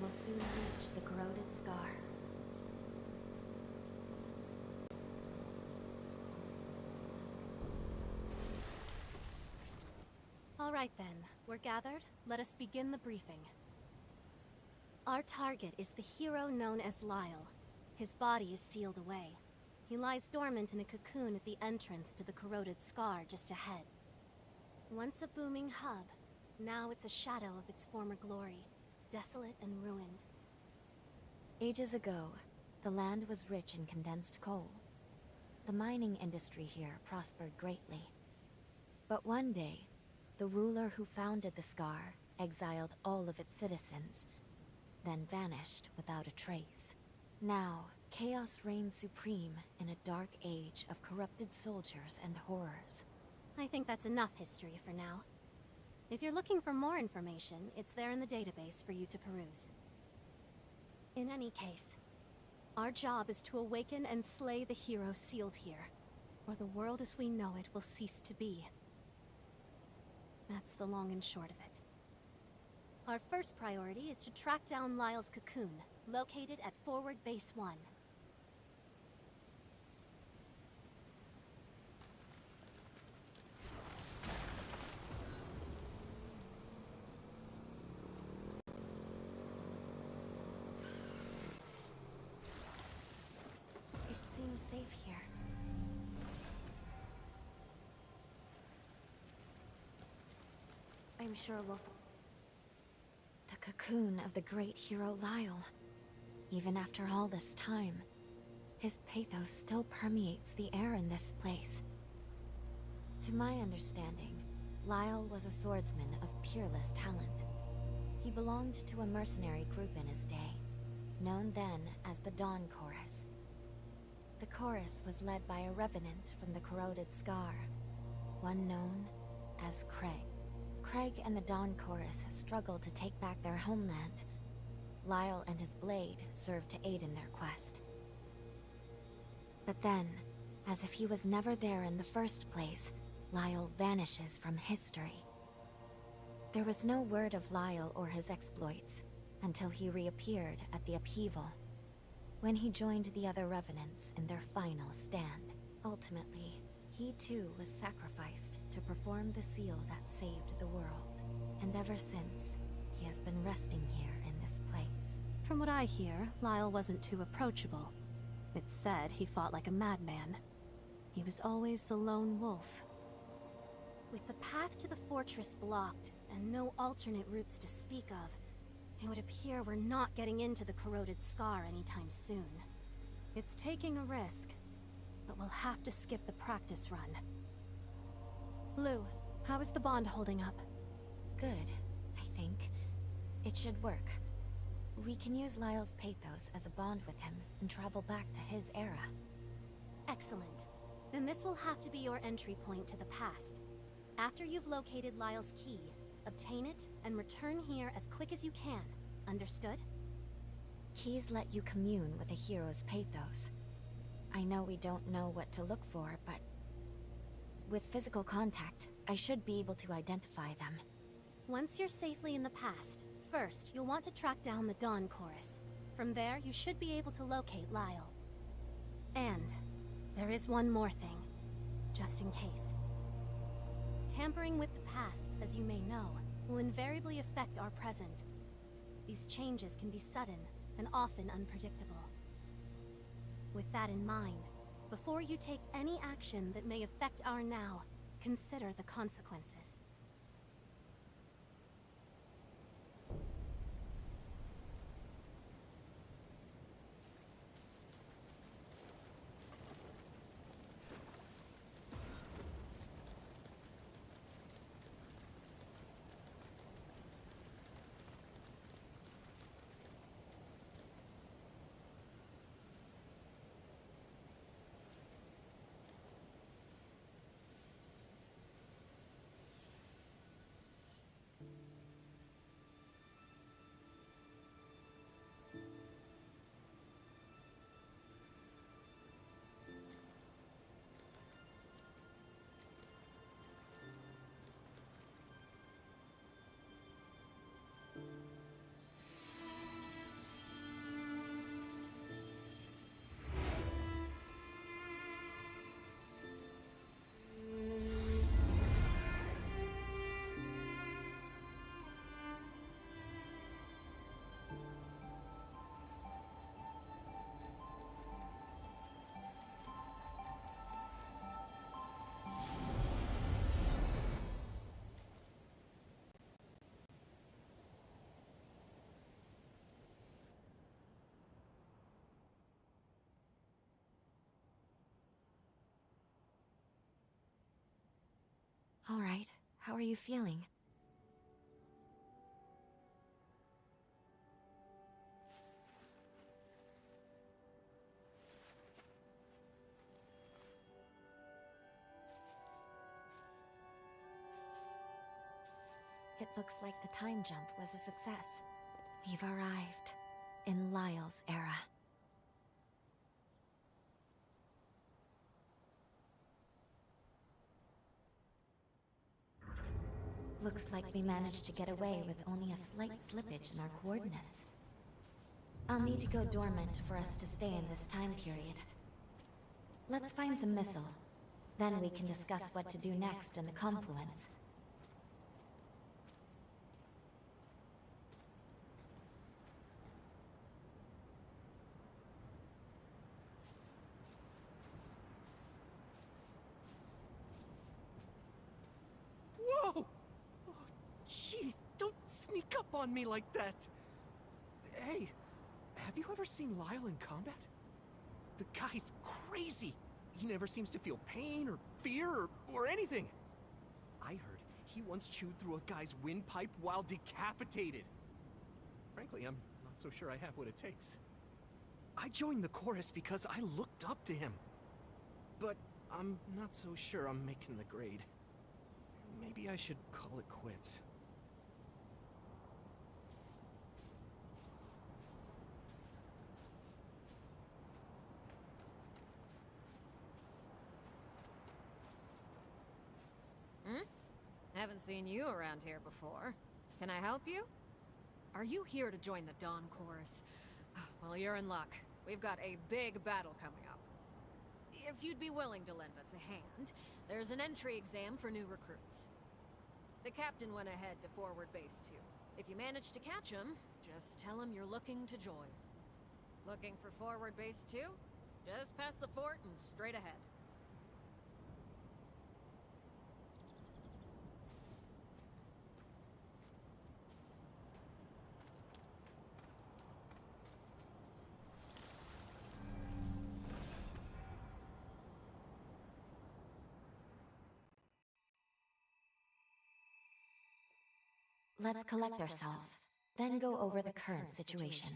will soon reach the corroded scar. All right then, we're gathered. Let us begin the briefing. Our target is the hero known as Lyle. His body is sealed away. He lies dormant in a cocoon at the entrance to the corroded scar just ahead. Once a booming hub, now it's a shadow of its former glory, desolate and ruined. Ages ago, the land was rich in condensed coal. The mining industry here prospered greatly. But one day, the ruler who founded the Scar exiled all of its citizens, then vanished without a trace. Now, chaos reigns supreme in a dark age of corrupted soldiers and horrors. I think that's enough history for now. If you're looking for more information, it's there in the database for you to peruse. In any case, our job is to awaken and slay the hero sealed here, or the world as we know it will cease to be. That's the long and short of it. Our first priority is to track down Lyle's cocoon, located at Forward Base 1. It seems safe here. I'm sure we'll... The cocoon of the great hero Lyle. Even after all this time, his pathos still permeates the air in this place. To my understanding, Lyle was a swordsman of peerless talent. He belonged to a mercenary group in his day, known then as the Dawn Chorus. The chorus was led by a revenant from the corroded Scar, one known as Craig. Craig and the Dawn Chorus struggled to take back their homeland. Lyle and his blade served to aid in their quest. But then, as if he was never there in the first place, Lyle vanishes from history. There was no word of Lyle or his exploits until he reappeared at the upheaval, when he joined the other revenants in their final stand. Ultimately, he too was sacrificed to perform the seal that saved the world. And ever since, he has been resting here in this place. From what I hear, Lyle wasn't too approachable. It's said he fought like a madman. He was always the lone wolf. With the path to the fortress blocked, and no alternate routes to speak of, it would appear we're not getting into the corroded Scar anytime soon. It's taking a risk, but we'll have to skip the practice run. Lou, how is the bond holding up? Good, I think. It should work. We can use Lyle's pathos as a bond with him and travel back to his era. Excellent. Then this will have to be your entry point to the past. After you've located Lyle's key, obtain it and return here as quick as you can. Understood? Keys let you commune with a hero's pathos. I know we don't know what to look for, but with physical contact, I should be able to identify them. Once you're safely in the past, first you'll want to track down the Dawn Chorus. From there, you should be able to locate Lyle. And there is one more thing, just in case. Tampering with the past, as you may know, will invariably affect our present. These changes can be sudden and often unpredictable. With that in mind, before you take any action that may affect our now, consider the consequences. All right, how are you feeling? It looks like the time jump was a success. We've arrived in Lyle's era. Looks like we managed to get away with only a slight slippage in our coordinates. I'll need to go dormant for us to stay in this time period. Let's find some missile. Then we can discuss what to do next in the confluence. Whoa! Oh, jeez, don't sneak up on me like that! Hey, have you ever seen Lyle in combat? The guy's crazy! He never seems to feel pain or fear or anything! I heard he once chewed through a guy's windpipe while decapitated! Frankly, I'm not so sure I have what it takes. I joined the chorus because I looked up to him. But I'm not so sure I'm making the grade. Maybe I should call it quits. Haven't seen you around here before. Can I help you? Are you here to join the Dawn Chorus? Well, you're in luck. We've got a big battle coming up. If you'd be willing to lend us a hand, there's an entry exam for new recruits. The captain went ahead to forward base 2. If you manage to catch him, just tell him you're looking to join. Looking for forward base 2? Just past the fort and straight ahead. Let's collect ourselves, then go over the current situation.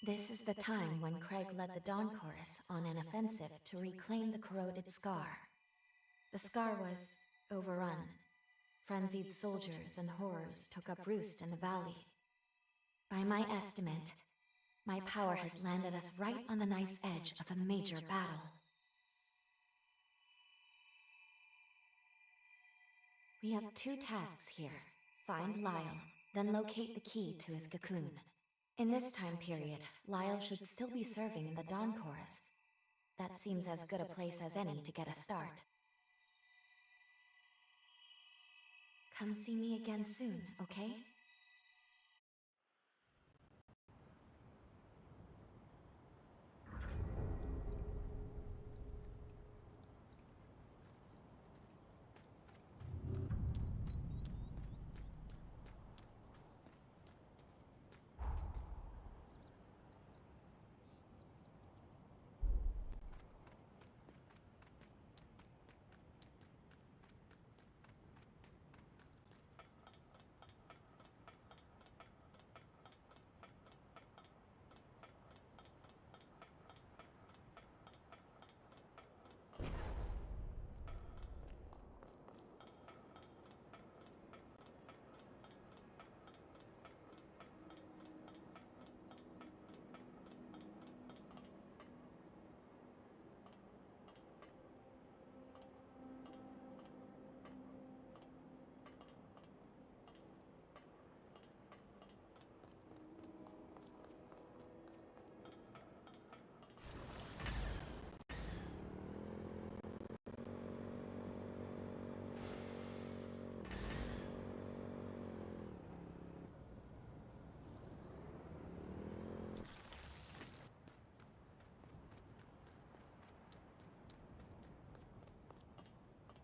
This is the time when Craig led the Dawn Chorus on an offensive to reclaim the corroded Scar. The Scar was overrun. Frenzied soldiers and horrors took up roost in the valley. By my estimate, my power has landed us right on the knife's edge of a major battle. We have 2 tasks here. Find Lyle, then locate the key to his cocoon. In this time period, Lyle should still be serving in the Dawn Chorus. That seems as good a place as any to get a start. Come see me again soon, okay?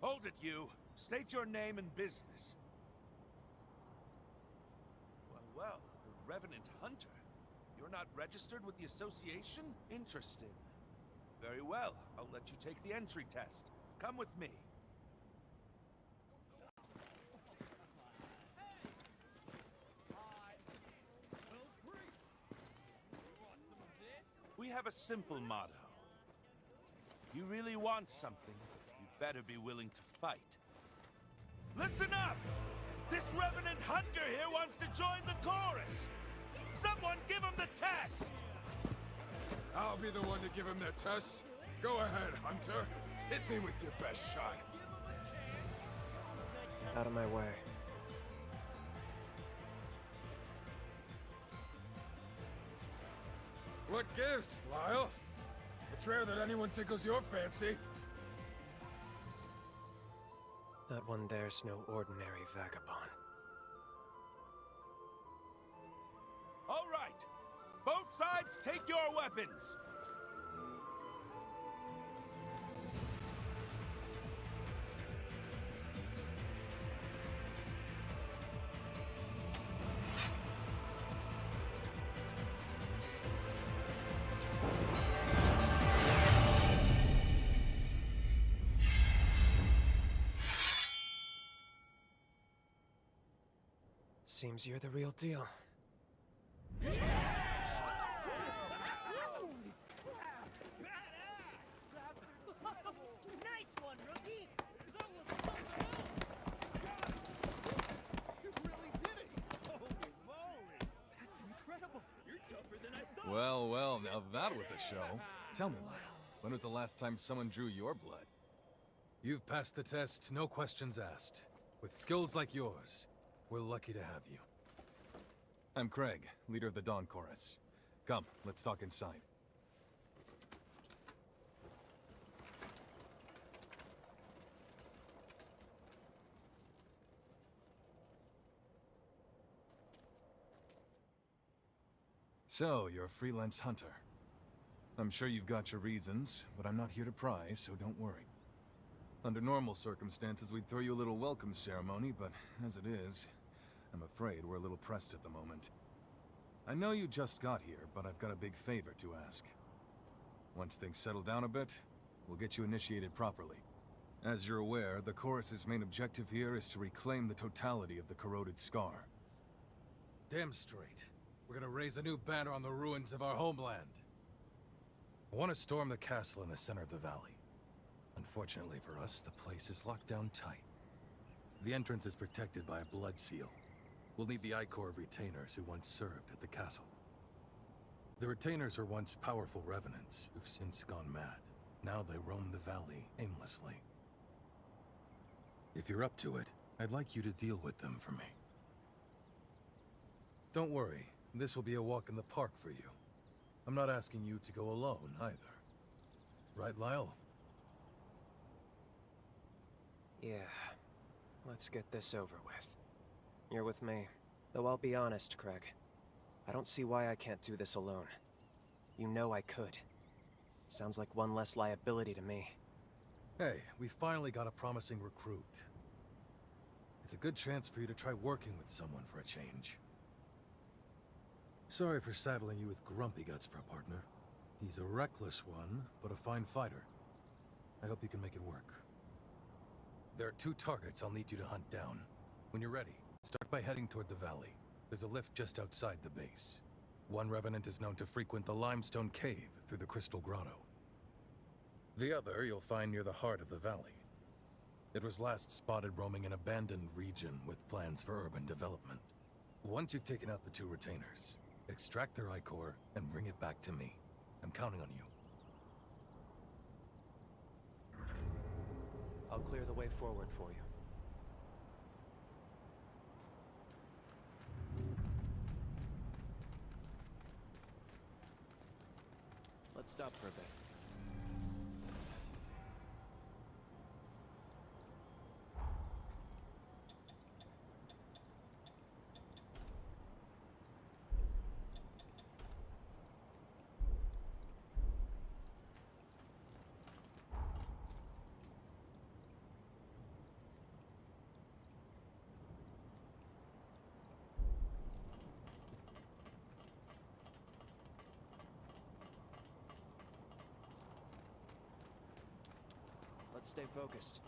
Hold it, you. State your name and business. Well, well, the Revenant Hunter. You're not registered with the association? Interesting. Very well, I'll let you take the entry test. Come with me. We have a simple motto. If you really want something, you'd better be willing to fight. Listen up! This Revenant Hunter here wants to join the chorus! Someone give him the test! I'll be the one to give him that test. Go ahead, Hunter. Hit me with your best shot. Out of my way. What gives, Lyle? It's rare that anyone tickles your fancy. That one there's no ordinary vagabond. All right! Both sides, take your weapons! Seems you're the real deal. Well, well, now that was a show. Tell me, Lyle, when was the last time someone drew your blood? You've passed the test, no questions asked. With skills like yours, we're lucky to have you. I'm Craig, leader of the Dawn Chorus. Come, let's talk inside. So, you're a freelance hunter. I'm sure you've got your reasons, but I'm not here to pry, so don't worry. Under normal circumstances, we'd throw you a little welcome ceremony, but as it is, I'm afraid we're a little pressed at the moment. I know you just got here, but I've got a big favor to ask. Once things settle down a bit, we'll get you initiated properly. As you're aware, the Chorus's main objective here is to reclaim the totality of the corroded scar. Damn straight. We're gonna raise a new banner on the ruins of our homeland. I want to storm the castle in the center of the valley. Unfortunately for us, the place is locked down tight. The entrance is protected by a blood seal. We'll need the I-Corps of retainers who once served at the castle. The retainers were once powerful revenants who've since gone mad. Now they roam the valley aimlessly. If you're up to it, I'd like you to deal with them for me. Don't worry, this will be a walk in the park for you. I'm not asking you to go alone, either. Right, Lyle? Yeah. Let's get this over with. You're with me. Though I'll be honest, Craig. I don't see why I can't do this alone. You know I could. Sounds like one less liability to me. Hey, we finally got a promising recruit. It's a good chance for you to try working with someone for a change. Sorry for saddling you with Grumpy Guts for a partner. He's a reckless one, but a fine fighter. I hope you can make it work. There are 2 targets I'll need you to hunt down. When you're ready, start by heading toward the valley. There's a lift just outside the base. One revenant is known to frequent the limestone cave through the Crystal Grotto. The other you'll find near the heart of the valley. It was last spotted roaming an abandoned region with plans for urban development. Once you've taken out the 2 retainers, extract their I-Core and bring it back to me. I'm counting on you. I'll clear the way forward for you. Let's stop for a bit. Let's stay focused.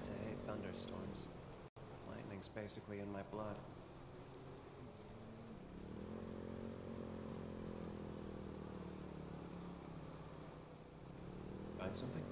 I hate thunderstorms. Lightning's basically in my blood. Find something?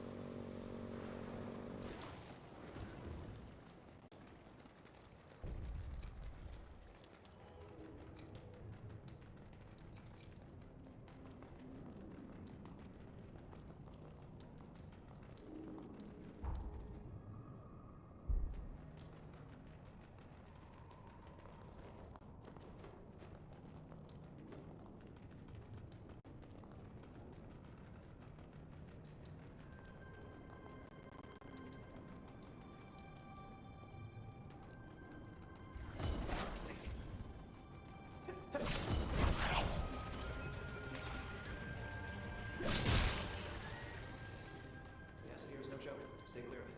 The acid here is no joke. Stay clear of it.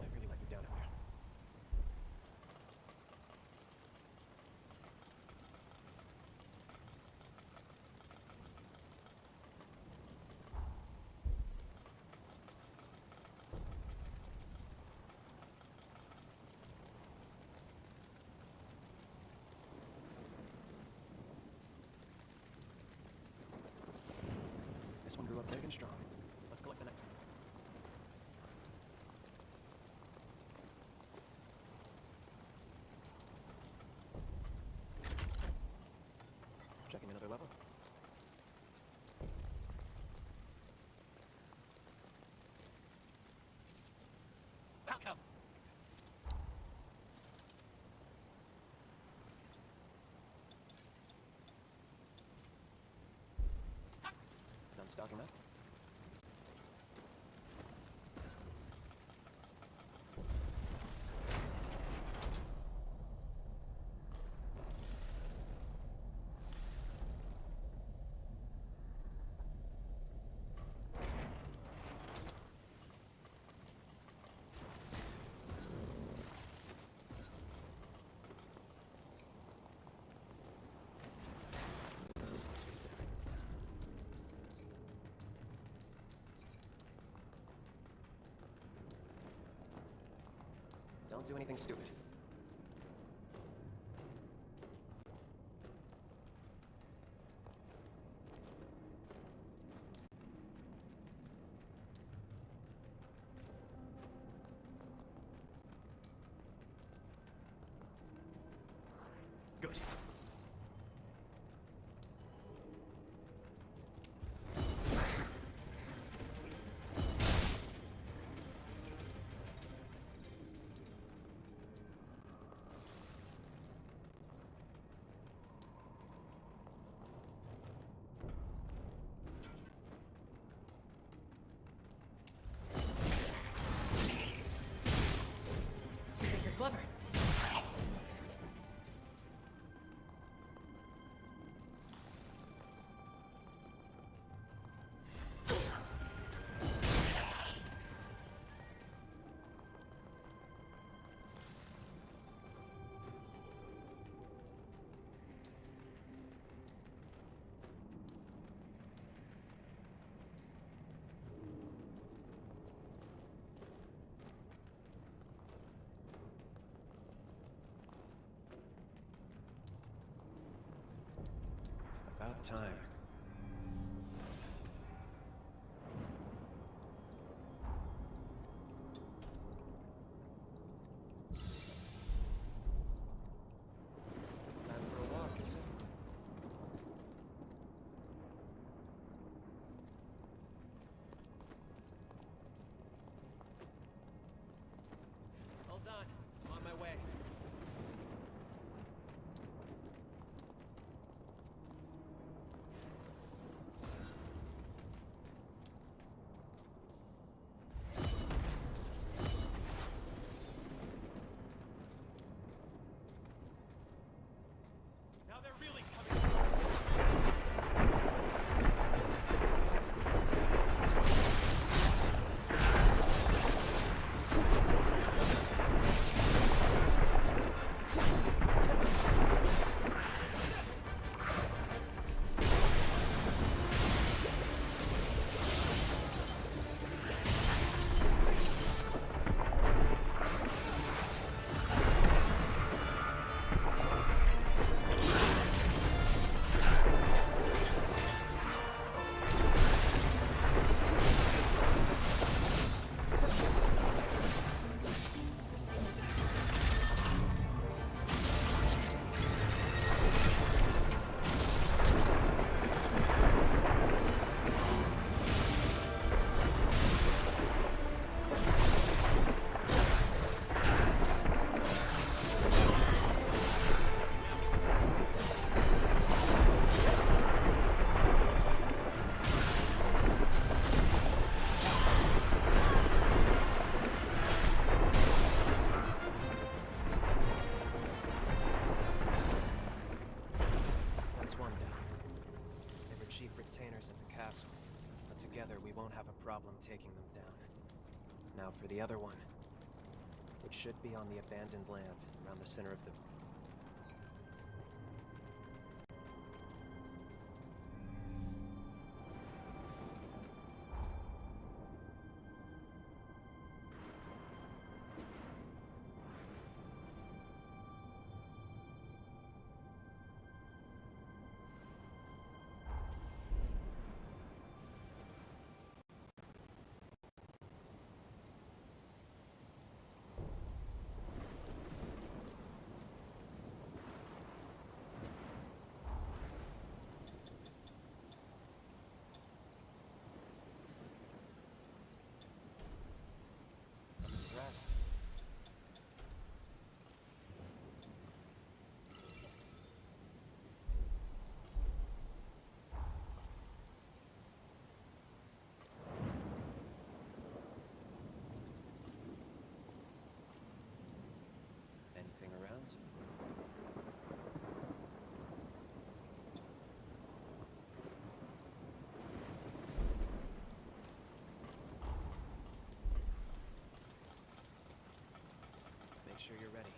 I really let you down out here. This one grew up big and strong. Let's collect the next one. Checking another level. Welcome. Done stocking up? This place feels different. Don't do anything stupid. Good. You think you're clever? About time. Time for a walk, is it? Hold on. I'm on my way. Now they're really coming. That's one down. They were chief retainers at the castle, but together we won't have a problem taking them down. Now for the other one. It should be on the abandoned land around the center of the... rest. Anything around? Make sure you're ready.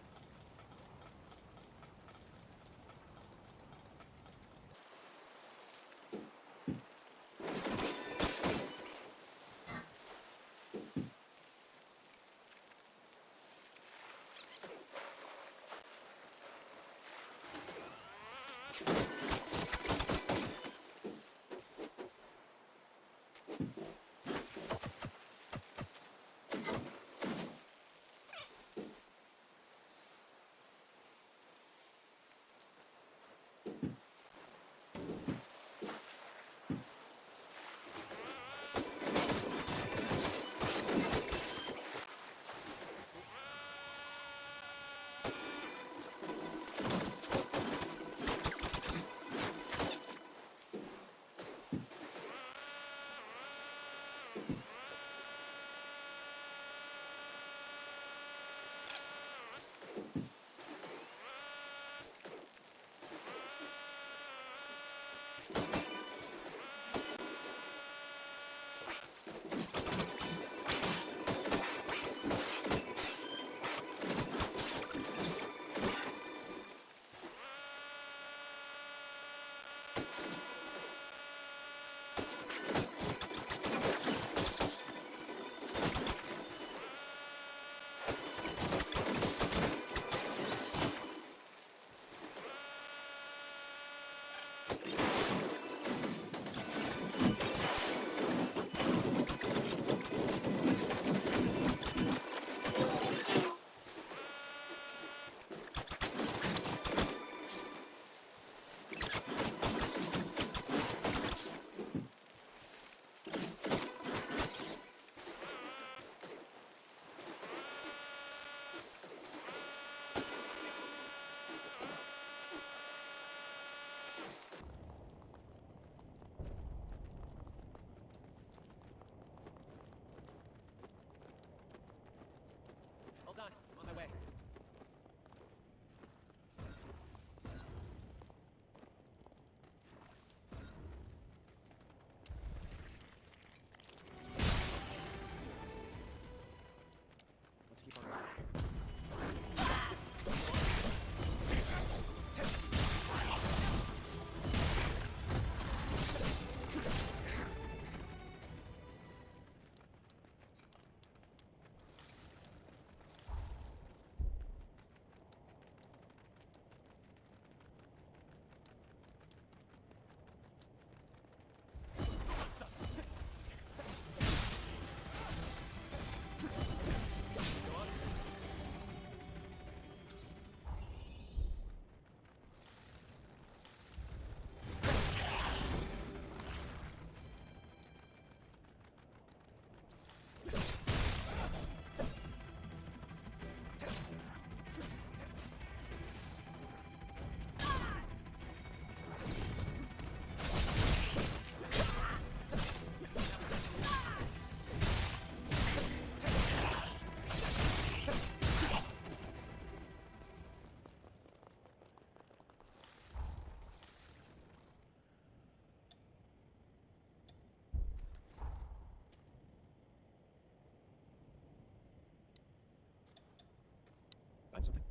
Find something?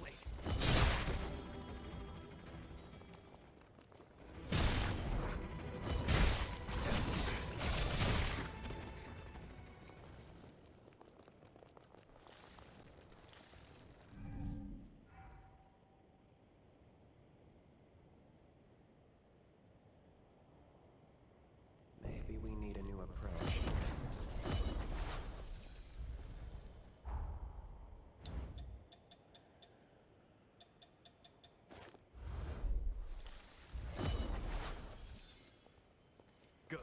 Wait. Maybe we need a new approach. Good.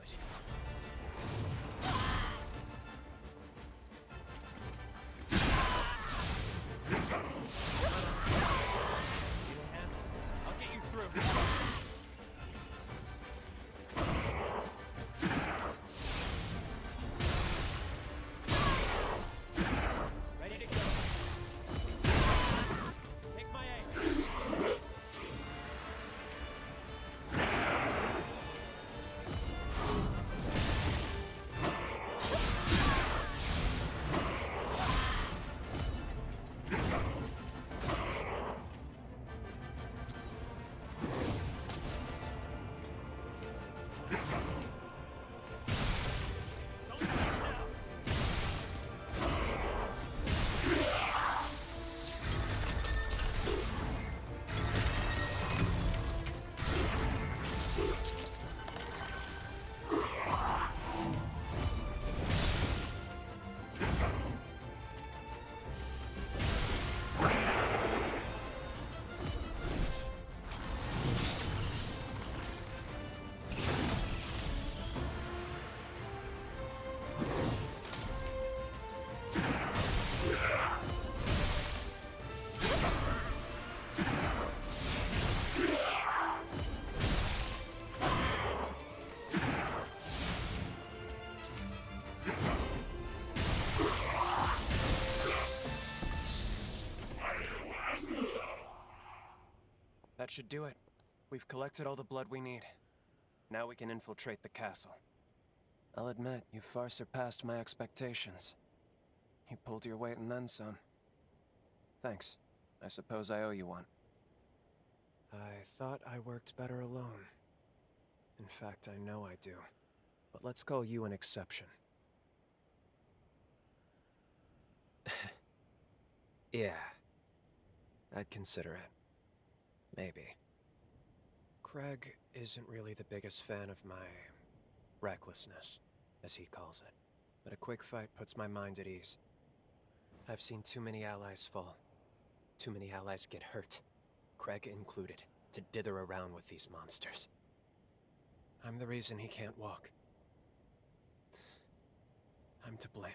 Need a hand? I'll get you through. Ready to go. Take my aim. That should do it. We've collected all the blood we need. Now we can infiltrate the castle. I'll admit, you far surpassed my expectations. You pulled your weight and then some. Thanks. I suppose I owe you one. I thought I worked better alone. In fact, I know I do. But let's call you an exception. Yeah. I'd consider it. Maybe. Craig isn't really the biggest fan of my recklessness, as he calls it. But a quick fight puts my mind at ease. I've seen too many allies fall. Too many allies get hurt, Craig included, to dither around with these monsters. I'm the reason he can't walk. I'm to blame.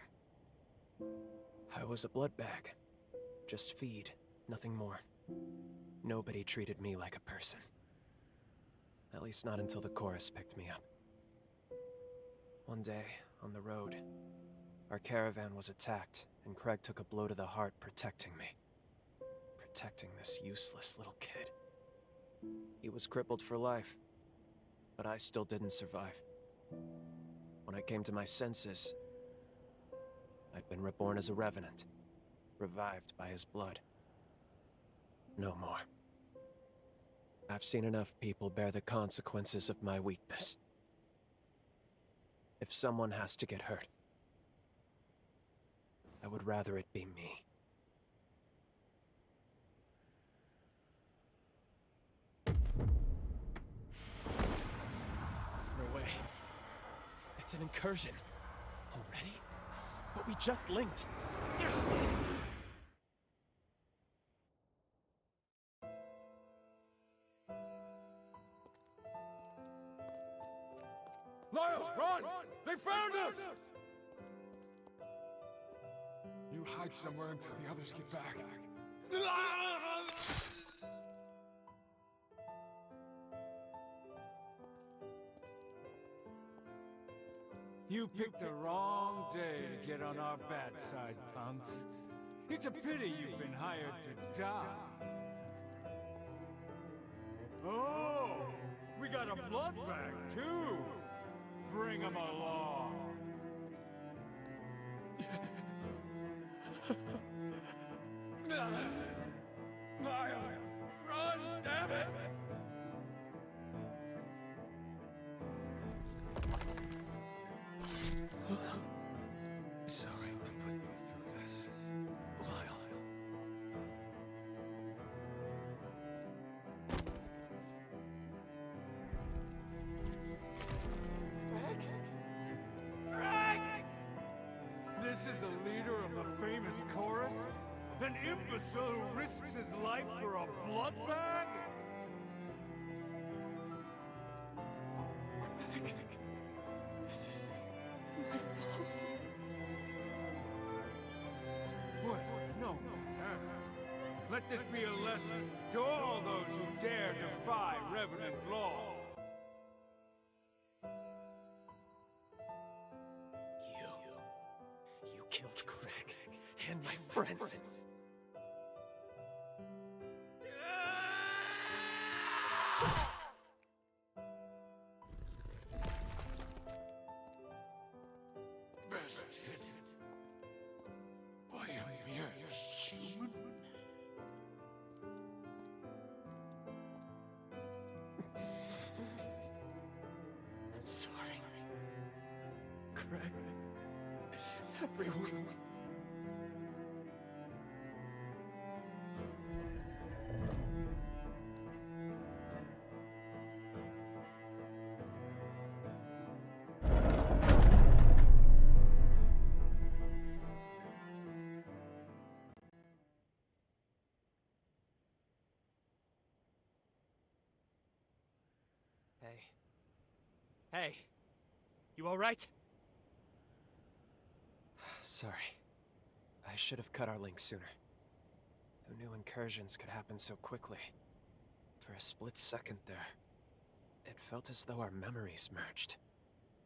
I was a blood bag. Just feed, nothing more. Nobody treated me like a person. At least not until the chorus picked me up. One day, on the road, our caravan was attacked, and Craig took a blow to the heart protecting me. Protecting this useless little kid. He was crippled for life, but I still didn't survive. When I came to my senses, I'd been reborn as a revenant, revived by his blood. No more. I've seen enough people bear the consequences of my weakness. If someone has to get hurt, I would rather it be me. No way. It's an incursion. Already? But we just linked. Lyle, run! They found us! You hide somewhere until the others get back. You picked the wrong day to get on our bad side, punks. It's a pity you've been hired to die. Oh, we got a blood bag, too. Bring him along. this is the leader of the famous chorus? An imbecile who risks his life for a blood bag? This is my fault. Wait, no. Let this be a lesson to all those who dare defy Revenant law. You killed Craig and my friends. Bested by a mere human? I'm sorry. Craig. Everyone. Hey. You alright? Sorry. I should have cut our link sooner. Who knew incursions could happen so quickly? For a split second there, it felt as though our memories merged.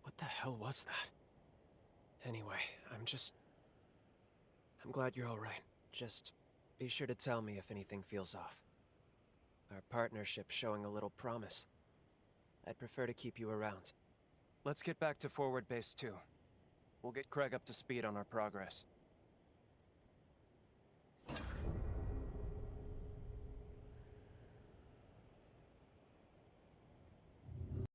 What the hell was that? Anyway, I'm glad you're alright. Just be sure to tell me if anything feels off. Our partnership's showing a little promise. I'd prefer to keep you around. Let's get back to Forward Base 2. We'll get Craig up to speed on our progress.